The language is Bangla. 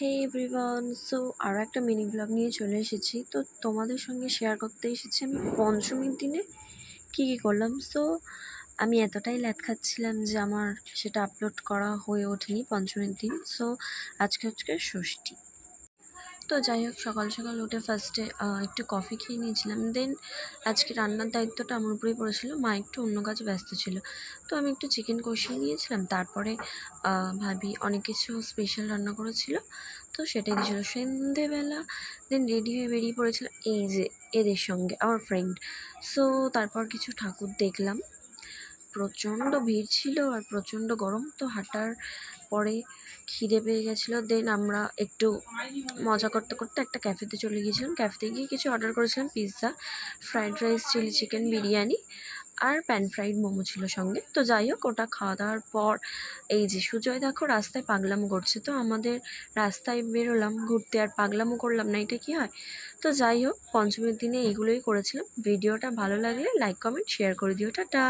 হে এভরিওয়ান, সো আরও একটা মিনি ব্লগ নিয়ে চলে এসেছি। তো তোমাদের সঙ্গে শেয়ার করতে এসেছি আমি পঞ্চমীর দিনে কী কী করলাম। সো আমি এতটাই ল্যাদ খাচ্ছিলাম যে আমার সেটা আপলোড করা হয়ে ওঠেনি পঞ্চমীর দিন। সো আজকে ষষ্ঠী। তো যাই হোক, সকাল সকাল উঠে ফার্স্টে একটু কফি খেয়ে নিয়েছিলাম। দেন আজকে রান্নার দায়িত্বটা আমার উপরেই পড়েছিল, মা একটু অন্য কাজে ব্যস্ত ছিল। তো আমি একটু চিকেন কষিয়ে নিয়েছিলাম। তারপরে ভাবি অনেক কিছু স্পেশাল রান্না করেছিল, তো সেটাই দিয়েছিল সন্ধেবেলা। দেন রেডি হয়ে বেরিয়ে পড়েছিলাম এই যে এদের সঙ্গে, আমার ফ্রেন্ড। সো তারপর কিছু ঠাকুর দেখলাম। প্রচণ্ড ভিড় ছিল আর প্রচণ্ড গরম, তো হাঁটার পরে খিদে পেয়ে গেছিলো। দেন আমরা একটু মজা করতে করতে একটা ক্যাফেতে চলে গিয়েছিলাম। ক্যাফেতে গিয়ে কিছু অর্ডার করেছিলাম, pizza, fried rice, chilli chicken, biryani আর প্যান ফ্রাইড মোমো ছিল সঙ্গে। তো যাই হোক, ওটা খাওয়া দাওয়ার পর এই যে সুজয় দেখো রাস্তায় পাগলামো করছে। তো আমাদের রাস্তায় বেরোলাম ঘুরতে, আর পাগলামো করলাম না, এটা কি হয়? তো যাই হোক, পঞ্চমীর দিনে এইগুলোই করেছিলাম। ভিডিওটা ভালো লাগলে লাইক কমেন্ট শেয়ার করে দিও। টাটা।